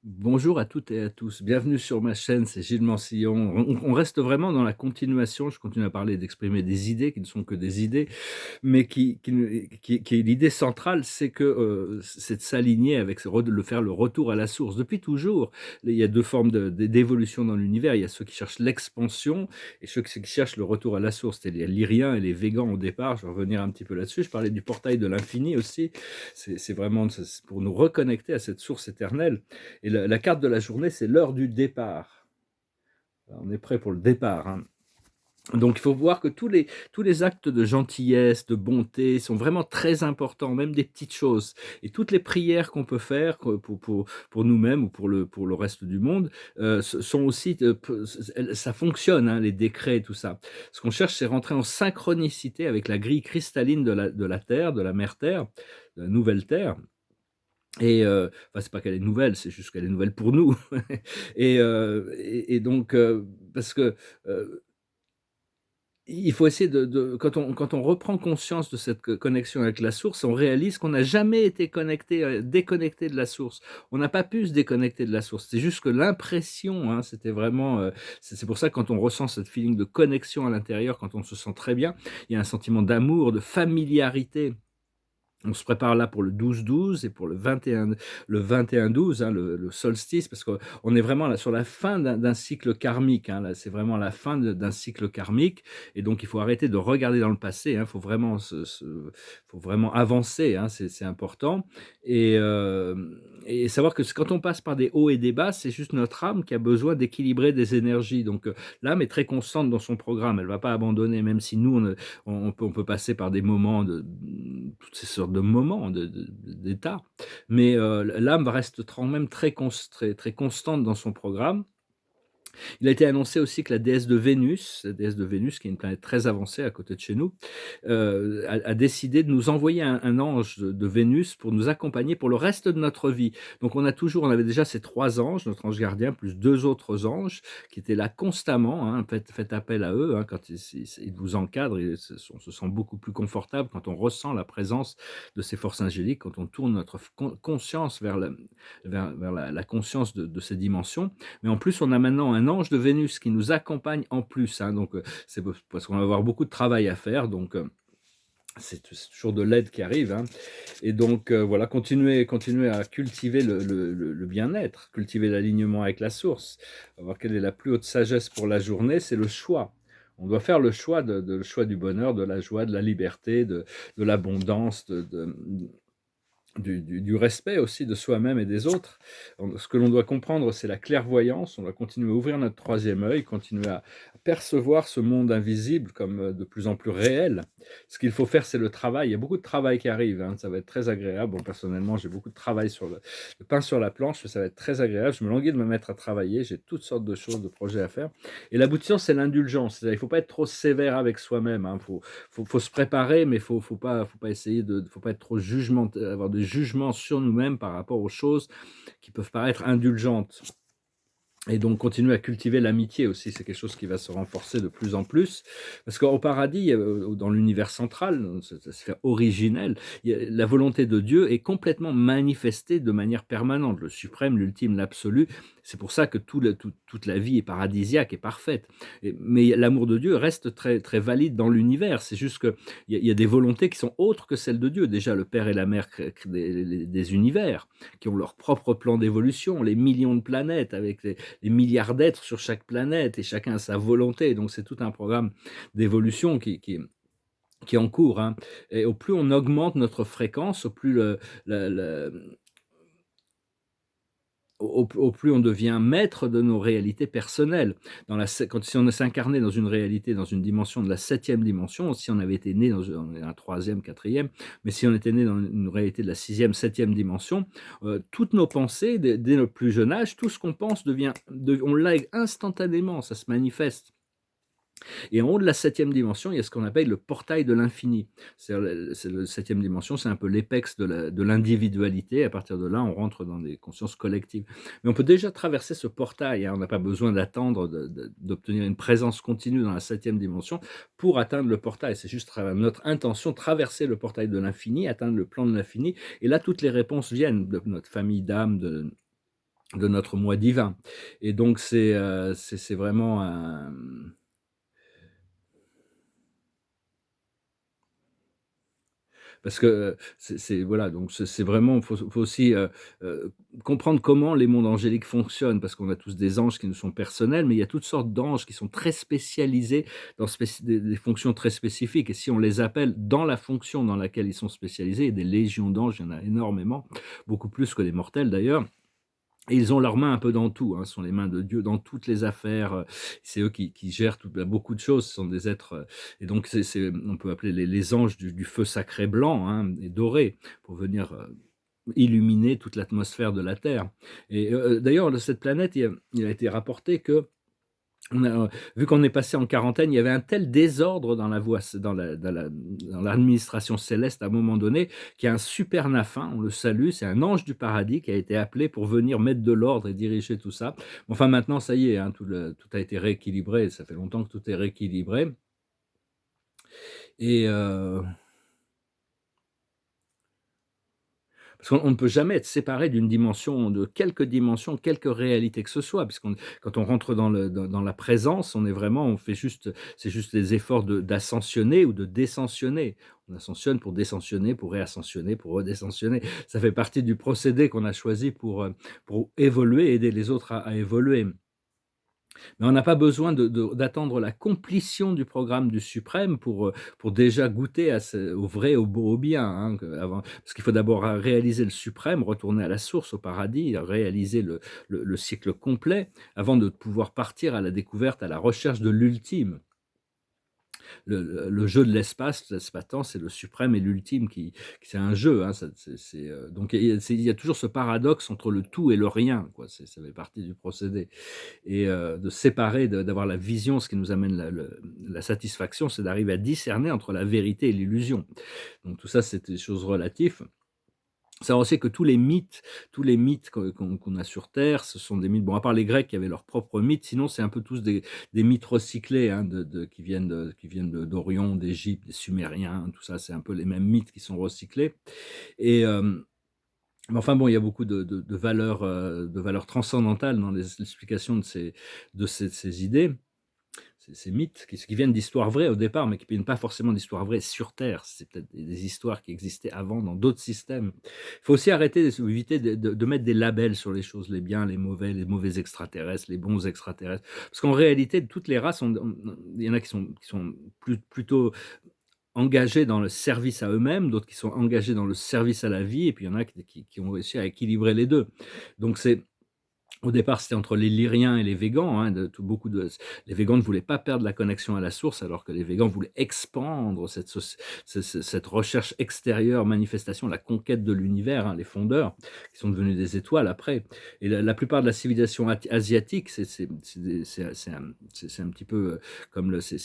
Bonjour à toutes et à tous, bienvenue sur ma chaîne, c'est Gilles Mansillon. On reste vraiment dans la continuation, je continue à parler d'exprimer des idées qui ne sont que des idées, mais qui est l'idée centrale, c'est que, c'est de s'aligner avec ce re de faire le retour à la source. Depuis toujours, il y a 2 formes d'évolution dans l'univers. Il y a ceux qui cherchent l'expansion et ceux qui cherchent le retour à la source. C'était les lyriens et les végans au départ, je vais revenir un petit peu là-dessus. Je parlais du portail de l'infini aussi, c'est vraiment c'est pour nous reconnecter à cette source éternelle et la carte de la journée, c'est l'heure du départ. On est prêt pour le départ, hein. Donc il faut voir que tous les actes de gentillesse, de bonté sont vraiment très importants, même des petites choses. Et toutes les prières qu'on peut faire pour nous-mêmes ou pour le reste du monde, sont aussi, ça fonctionne, hein, les décrets et tout ça. Ce qu'on cherche, c'est rentrer en synchronicité avec la grille cristalline de la Terre, de la mère Terre, de la nouvelle Terre. Et enfin, c'est pas qu'elle est nouvelle, c'est juste qu'elle est nouvelle pour nous. Et donc parce que, heu, il faut essayer de quand on reprend conscience de cette connexion avec la source, on réalise qu'on n'a jamais été connecté, déconnecté de la source. On n'a pas pu se déconnecter de la source. C'est juste que l'impression, hein, c'était vraiment, c'est pour ça que quand on ressent cette feeling de connexion à l'intérieur, quand on se sent très bien, il y a un sentiment d'amour, de familiarité. On se prépare là pour le 12-12 et pour le 21-12, hein, le solstice, parce qu'on est vraiment là sur la fin d'un cycle karmique, hein, là, c'est vraiment la fin d'un cycle karmique et donc il faut arrêter de regarder dans le passé, hein, faut vraiment avancer, hein, c'est important et savoir que quand on passe par des hauts et des bas, c'est juste notre âme qui a besoin d'équilibrer des énergies donc l'âme est très constante dans son programme, elle va pas abandonner même si nous on peut passer par des moments toutes ces sortes de moments, d'états, mais l'âme reste quand même très constante dans son programme. Il a été annoncé aussi que la déesse de Vénus, qui est une planète très avancée à côté de chez nous, a décidé de nous envoyer un ange de Vénus pour nous accompagner pour le reste de notre vie. Donc on avait déjà ces 3 anges, notre ange gardien plus 2 autres anges qui étaient là constamment, hein. Faites appel à eux, hein, quand ils vous encadrent et on se sent beaucoup plus confortable quand on ressent la présence de ces forces angéliques, quand on tourne notre conscience vers la conscience de ces dimensions. Mais en plus, on a maintenant un ange de Vénus qui nous accompagne en plus, hein, donc c'est parce qu'on va avoir beaucoup de travail à faire, donc c'est toujours de l'aide qui arrive, hein et donc voilà, continuer à cultiver le bien-être, cultiver l'alignement avec la source. Voir quelle est la plus haute sagesse pour la journée, c'est le choix. On doit faire le choix le choix du bonheur, de la joie, de la liberté, de l'abondance, du respect aussi de soi-même et des autres. Ce que l'on doit comprendre, c'est la clairvoyance. On doit continuer à ouvrir notre troisième œil, continuer à percevoir ce monde invisible comme de plus en plus réel. Ce qu'il faut faire, c'est le travail. Il y a beaucoup de travail qui arrive, hein. Ça va être très agréable. Bon, personnellement, j'ai beaucoup de travail sur le pain sur la planche. Ça va être très agréable. Je me languis de me mettre à travailler. J'ai toutes sortes de choses, de projets à faire. Et l'aboutissant, c'est l'indulgence. Il ne faut pas être trop sévère avec soi-même, hein. Faut se préparer, mais faut pas essayer faut pas être trop avoir des jugements sur nous-mêmes par rapport aux choses qui peuvent paraître indulgentes. Et donc continuer à cultiver l'amitié aussi, c'est quelque chose qui va se renforcer de plus en plus. Parce qu'au paradis, dans l'univers central, dans cette sphère originelle, la volonté de Dieu est complètement manifestée de manière permanente, le suprême, l'ultime, l'absolu. C'est pour ça que toute la vie est paradisiaque et parfaite. Mais l'amour de Dieu reste très, très valide dans l'univers. C'est juste qu'il y a des volontés qui sont autres que celles de Dieu. Déjà, le Père et la Mère créent des univers qui ont leur propre plan d'évolution, les millions de planètes avec des milliards d'êtres sur chaque planète et chacun a sa volonté. Donc c'est tout un programme d'évolution qui est en cours, hein. Et au plus on augmente notre fréquence, au plus au plus on devient maître de nos réalités personnelles. Si on s'incarnait dans une réalité, dans une dimension de la septième dimension, si on avait été né dans un troisième, quatrième, mais si on était né dans une réalité de la sixième, septième dimension, toutes nos pensées, dès notre plus jeune âge, tout ce qu'on pense on lègue instantanément, ça se manifeste. Et en haut de la septième dimension, il y a ce qu'on appelle le portail de l'infini. C'est le septième dimension, c'est un peu l'apex de l'individualité. À partir de là, on rentre dans des consciences collectives. Mais on peut déjà traverser ce portail, hein. On n'a pas besoin d'attendre d'obtenir une présence continue dans la septième dimension pour atteindre le portail. C'est juste notre intention, traverser le portail de l'infini, atteindre le plan de l'infini. Et là, toutes les réponses viennent de notre famille d'âme, de notre moi divin. Et donc c'est vraiment un. Parce que, c'est voilà, donc c'est vraiment faut aussi, comprendre comment les mondes angéliques fonctionnent, parce qu'on a tous des anges qui nous sont personnels, mais il y a toutes sortes d'anges qui sont très spécialisés dans des fonctions très spécifiques, et si on les appelle dans la fonction dans laquelle ils sont spécialisés, il y a des légions d'anges, il y en a énormément, beaucoup plus que les mortels d'ailleurs. Et ils ont leurs mains un peu dans tout, hein, ce sont les mains de Dieu dans toutes les affaires, c'est eux qui gèrent beaucoup de choses, ce sont des êtres, et donc on peut appeler les anges du feu sacré blanc, hein, et doré, pour venir, illuminer toute l'atmosphère de la Terre. Et d'ailleurs de cette planète, il a été rapporté que on a, vu qu'on est passé en quarantaine, il y avait un tel désordre dans la voie dans l'administration céleste à un moment donné, qu'il y a un super Naphin, on le salue, c'est un ange du paradis qui a été appelé pour venir mettre de l'ordre et diriger tout ça. Enfin maintenant ça y est, hein, tout a été rééquilibré, ça fait longtemps que tout est rééquilibré. Et parce qu'on ne peut jamais être séparé d'une dimension, de quelque dimension, quelque réalité que ce soit, puisqu'on quand on rentre dans la présence, on fait juste, c'est juste des efforts d'ascensionner ou de descensionner. On ascensionne pour descensionner, pour réascensionner, pour redescensionner. Ça fait partie du procédé qu'on a choisi pour évoluer, aider les autres à évoluer. Mais on n'a pas besoin d'attendre la completion du programme du suprême pour déjà goûter au vrai, au beau, au bien, hein, parce qu'il faut d'abord réaliser le suprême, retourner à la source, au paradis, réaliser le cycle complet, avant de pouvoir partir à la découverte, à la recherche de l'ultime. Le jeu de l'espace-temps, c'est le suprême et l'ultime c'est un jeu, hein, donc il y a toujours ce paradoxe entre le tout et le rien, quoi. Ça fait partie du procédé. Et de séparer, d'avoir la vision, ce qui nous amène la satisfaction, c'est d'arriver à discerner entre la vérité et l'illusion. Donc tout ça, c'est des choses relatives. Ça, on sait que tous les mythes qu'on a sur terre, ce sont des mythes, bon, à part les Grecs qui avaient leurs propres mythes, sinon c'est un peu tous des mythes recyclés, hein, d'Orient, d'Égypte, des Sumériens, tout ça, c'est un peu les mêmes mythes qui sont recyclés. Et mais enfin bon, il y a beaucoup de valeurs transcendantales dans l'explication de ces idées, ces mythes qui viennent d'histoires vraies au départ, mais qui ne viennent pas forcément d'histoires vraies sur Terre. C'est peut-être des histoires qui existaient avant dans d'autres systèmes. Il faut aussi éviter de mettre des labels sur les choses, les biens, les mauvais extraterrestres, les bons extraterrestres. Parce qu'en réalité, de toutes les races, il y en a qui sont plutôt engagés dans le service à eux-mêmes, d'autres qui sont engagés dans le service à la vie, et puis il y en a qui ont réussi à équilibrer les deux. Donc au départ, c'était entre les Lyriens et les végans, hein, les végans ne voulaient pas perdre la connexion à la source, alors que les végans voulaient expandre cette recherche extérieure, manifestation, la conquête de l'univers, hein, les fondeurs, qui sont devenus des étoiles après. Et la plupart de la civilisation asiatique, c'est un petit peu comme c'est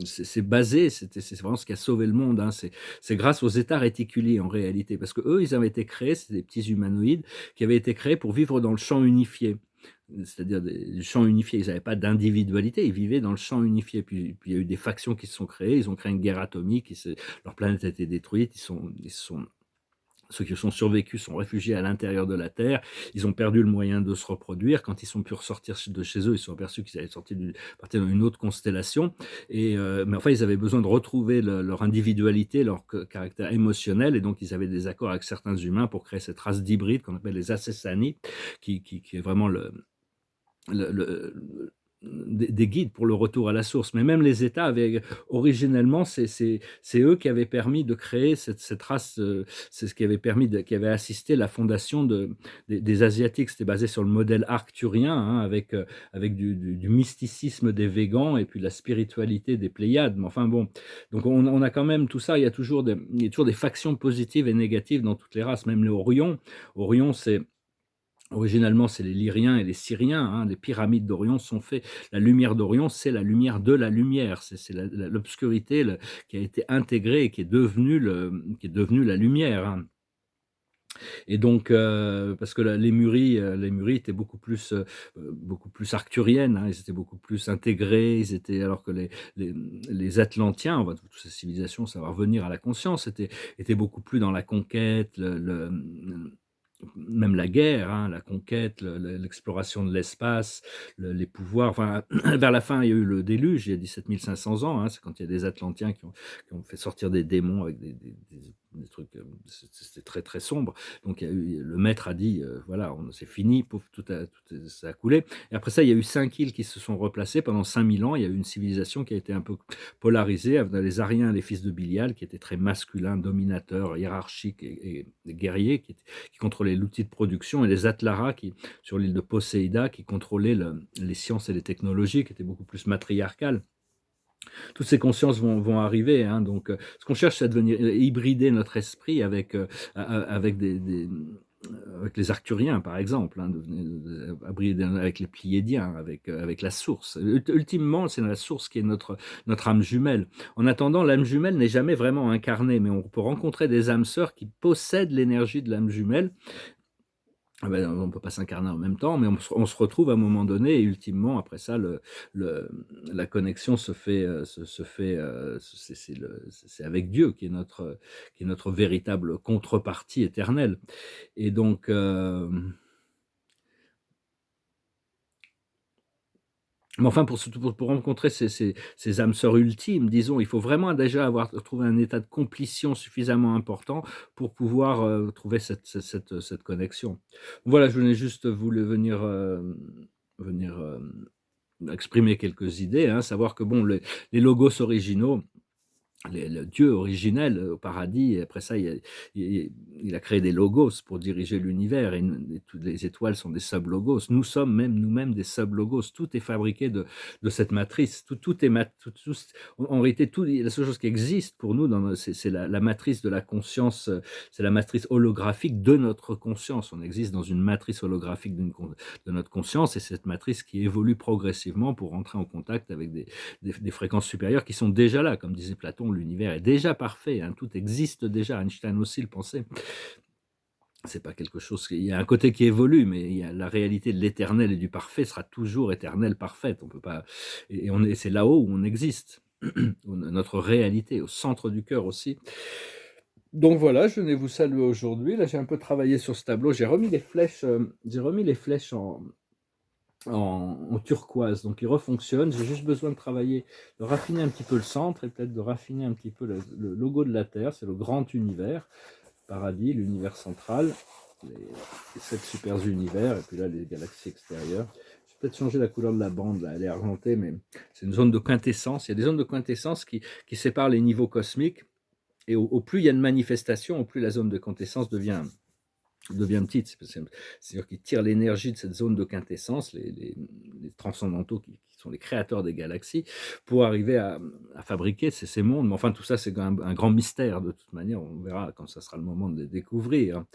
c'est basé, c'est vraiment ce qui a sauvé le monde, hein. C'est grâce aux états réticuliers en réalité, parce que eux, ils avaient été créés, c'est des petits humanoïdes qui avaient été créés pour vivre dans le champ unifié. C'est-à-dire des champs unifiés, ils n'avaient pas d'individualité, ils vivaient dans le champ unifié. Puis il y a eu des factions qui se sont créées, ils ont créé une guerre atomique, leur planète a été détruite, ceux qui sont survécus sont réfugiés à l'intérieur de la Terre. Ils ont perdu le moyen de se reproduire. Quand ils sont pu ressortir de chez eux, ils se sont aperçus qu'ils avaient parti dans une autre constellation. Mais enfin, ils avaient besoin de retrouver leur individualité, leur caractère émotionnel. Et donc, ils avaient des accords avec certains humains pour créer cette race d'hybrides qu'on appelle les Assassani, qui est vraiment des guides pour le retour à la source. Mais même les États avaient originellement, c'est eux qui avaient permis de créer cette race, c'est ce qui avait qui avait assisté la fondation des Asiatiques. C'était basé sur le modèle arcturien, hein, avec du mysticisme des végans et puis de la spiritualité des Pléiades. Mais enfin bon, donc on a quand même tout ça. Il y a toujours des factions positives et négatives dans toutes les races, même les Orion. Orion, originalement, c'est les Lyriens et les Syriens, hein. Les pyramides d'Orion sont faits. La lumière d'Orion, c'est la lumière de la lumière. C'est l'obscurité qui a été intégrée et qui est devenue la lumière, hein. Et donc, parce que les Lémuries étaient beaucoup plus arcturiennes, hein. Ils étaient beaucoup plus intégrés. Alors que les Atlantiens, on va toutes ces civilisations, ça va revenir à la conscience, étaient beaucoup plus dans la conquête, même la guerre, hein, la conquête, l'exploration de l'espace, les pouvoirs. Enfin, vers la fin, il y a eu le déluge, il y a 17 500 ans. Hein, c'est quand il y a des Atlantiens qui ont fait sortir des démons avec des trucs. C'était très très sombre. Donc le maître a dit voilà, c'est fini, pouf, ça a coulé. Et après ça, il y a eu 5 îles qui se sont replacées pendant 5000 ans. Il y a eu une civilisation qui a été un peu polarisée, avec les Ariens, les fils de Bilial, qui étaient très masculins, dominateurs, hiérarchiques et guerriers, qui contrôlaient l'outil de production, et les Atlara, sur l'île de Poséida, qui contrôlaient les sciences et les technologies, qui étaient beaucoup plus matriarcales. Toutes ces consciences vont arriver. Hein, donc, ce qu'on cherche, c'est à devenir hybrider notre esprit avec avec les Arcturiens, par exemple, hein, avec les Pléiadiens, avec la source. Ultimement, c'est la source qui est notre âme jumelle. En attendant, l'âme jumelle n'est jamais vraiment incarnée, mais on peut rencontrer des âmes sœurs qui possèdent l'énergie de l'âme jumelle. Ah ben, on ne peut pas s'incarner en même temps, mais on se retrouve à un moment donné, et ultimement, après ça, le la connexion se fait, se fait, c'est avec Dieu qui est notre véritable contrepartie éternelle. Et donc, mais enfin, pour rencontrer ces âmes sœurs ultimes, disons, il faut vraiment déjà avoir trouvé un état de completion suffisamment important pour pouvoir, trouver cette connexion. Voilà, je venais juste voulu venir, exprimer quelques idées, hein, savoir que bon, les logos originaux, le Dieu originel au paradis, et après ça, il a créé des logos pour diriger l'univers, et toutes les étoiles sont des sub-logos. Nous sommes même nous-mêmes des sub-logos. Tout est fabriqué de cette matrice. Tout est en réalité, la seule chose qui existe pour nous, c'est la matrice de la conscience, c'est la matrice holographique de notre conscience. On existe dans une matrice holographique de notre conscience, et cette matrice qui évolue progressivement pour entrer en contact avec des fréquences supérieures qui sont déjà là. Comme disait Platon, l'univers est déjà parfait, hein, tout existe déjà. Einstein aussi le pensait. C'est pas quelque chose. Il y a un côté qui évolue, mais il y a la réalité de l'éternel et du parfait sera toujours éternelle, parfaite. On peut pas. C'est là-haut où on existe. Notre réalité, au centre du cœur aussi. Donc voilà, je venais vous saluer aujourd'hui. Là, j'ai un peu travaillé sur ce tableau. J'ai remis les flèches en turquoise, donc il refonctionne. J'ai juste besoin de travailler, de raffiner un petit peu le centre, et peut-être de raffiner un petit peu le logo de la Terre. C'est le grand univers, paradis, l'univers central, les 7 super univers, et puis là les galaxies extérieures. Je vais peut-être changer la couleur de la bande, là, elle est argentée, mais c'est une zone de quintessence. Il y a des zones de quintessence qui séparent les niveaux cosmiques, et au plus il y a une manifestation, au plus la zone de quintessence devient petite. C'est-à-dire qu'ils tirent l'énergie de cette zone de quintessence, les transcendantaux qui sont les créateurs des galaxies, pour arriver à fabriquer ces mondes. Mais enfin, tout ça, c'est un grand mystère, de toute manière. On verra quand ça sera le moment de les découvrir.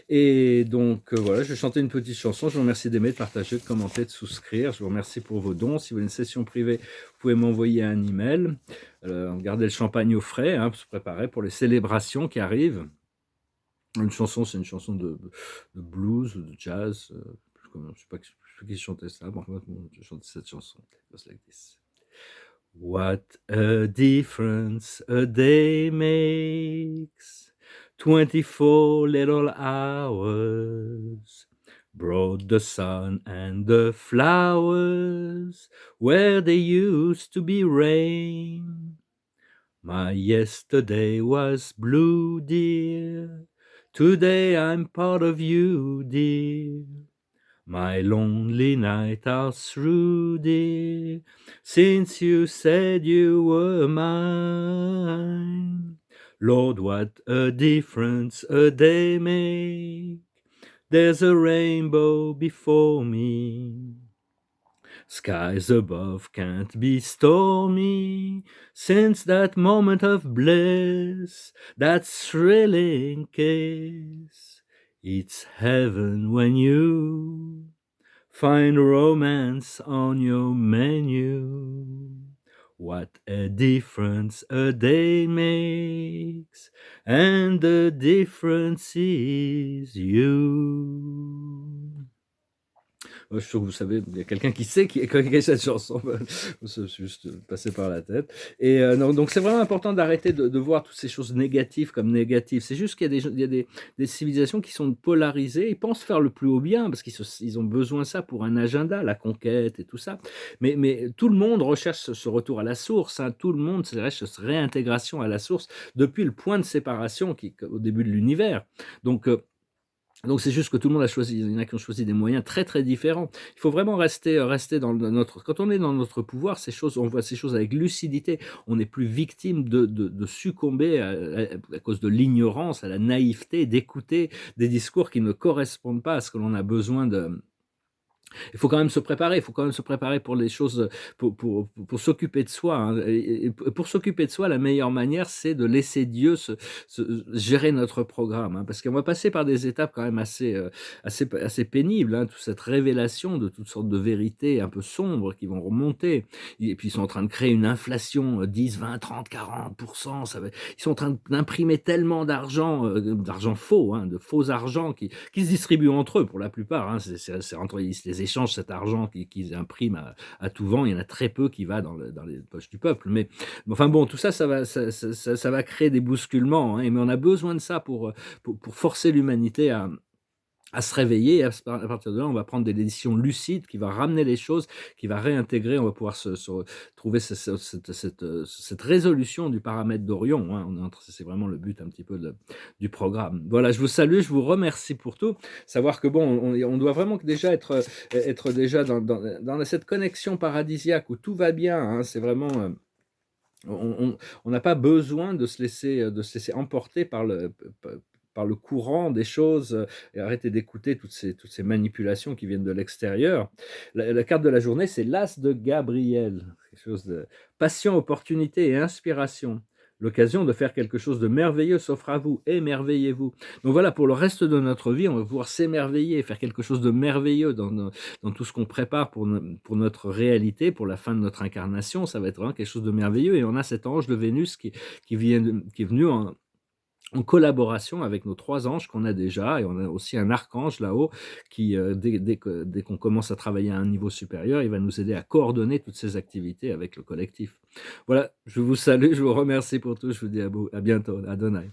Et donc, voilà, je vais chanter une petite chanson. Je vous remercie d'aimer, de partager, de commenter, de souscrire. Je vous remercie pour vos dons. Si vous voulez une session privée, vous pouvez m'envoyer un email. Gardez le champagne au frais, hein, pour se préparer pour les célébrations qui arrivent. Une chanson, c'est une chanson de blues ou de jazz. Je ne sais pas qui chantait ça, mais enfin, bon, je chantais cette chanson. It goes like this. What a difference a day makes. 24 little hours brought the sun and the flowers where there used to be rain. My yesterday was blue, dear. Today I'm part of you, dear. My lonely nights are through, dear, since you said you were mine. Lord, what a difference a day makes. There's a rainbow before me. Skies above can't be stormy, since that moment of bliss, that thrilling kiss. It's heaven when you find romance on your menu. What a difference a day makes, and the difference is you. Je suis sûr que vous savez, il y a quelqu'un qui sait qui est cette chanson, c'est juste passé par la tête et non, donc c'est vraiment important d'arrêter de voir toutes ces choses négatives comme négatives. C'est juste qu'il y a des civilisations qui sont polarisées, ils pensent faire le plus haut bien parce ils ont besoin de ça pour un agenda, la conquête et tout ça. Mais tout le monde recherche ce retour à la source, hein, tout le monde cherche cette réintégration à la source depuis le point de séparation qui au début de l'univers. Donc donc c'est juste que tout le monde a choisi, il y en a qui ont choisi des moyens très, très différents. Il faut vraiment rester dans notre quand on est dans notre pouvoir, ces choses on voit ces choses avec lucidité. On n'est plus victime de succomber à cause de l'ignorance, à la naïveté, d'écouter des discours qui ne correspondent pas à ce que l'on a besoin de il faut quand même se préparer, il faut quand même se préparer pour les choses, pour s'occuper de soi, hein, et pour s'occuper de soi, la meilleure manière, c'est de laisser Dieu gérer notre programme, hein, parce qu'on va passer par des étapes quand même assez pénibles, hein, toute cette révélation de toutes sortes de vérités un peu sombres qui vont remonter et puis ils sont en train de créer une inflation, 10, 20, 30, 40%, ils sont en train d'imprimer tellement d'argent faux, hein, de faux argent qui se distribuent entre eux pour la plupart, hein, c'est entre ils se les échangent cet argent qu'ils impriment à tout vent, il y en a très peu qui va dans les poches du peuple. Mais enfin bon, tout ça, ça va créer des bousculements, hein, mais on a besoin de ça pour forcer l'humanité à se réveiller. Et à partir de là, on va prendre des décisions lucides qui va ramener les choses, qui va réintégrer, on va pouvoir trouver cette résolution du paramètre d'Orion, hein. C'est vraiment le but un petit peu du programme. Voilà, je vous salue, je vous remercie pour tout. Savoir que bon, on doit vraiment déjà être déjà dans cette connexion paradisiaque où tout va bien, hein. C'est vraiment... on n'a pas besoin de se laisser emporter par le courant des choses, et arrêter d'écouter toutes ces manipulations qui viennent de l'extérieur. La carte de la journée, c'est l'As de Gabriel, quelque chose de passion, opportunité et inspiration. L'occasion de faire quelque chose de merveilleux s'offre à vous, émerveillez-vous. Donc voilà, pour le reste de notre vie, on va pouvoir s'émerveiller, faire quelque chose de merveilleux dans tout ce qu'on prépare pour notre réalité, pour la fin de notre incarnation. Ça va être vraiment quelque chose de merveilleux et on a cet ange de Vénus qui est venu en collaboration avec nos 3 anges qu'on a déjà et on a aussi un archange là-haut qui, dès qu'on commence à travailler à un niveau supérieur, il va nous aider à coordonner toutes ces activités avec le collectif. Voilà, je vous salue, je vous remercie pour tout, je vous dis à bientôt, Adonai.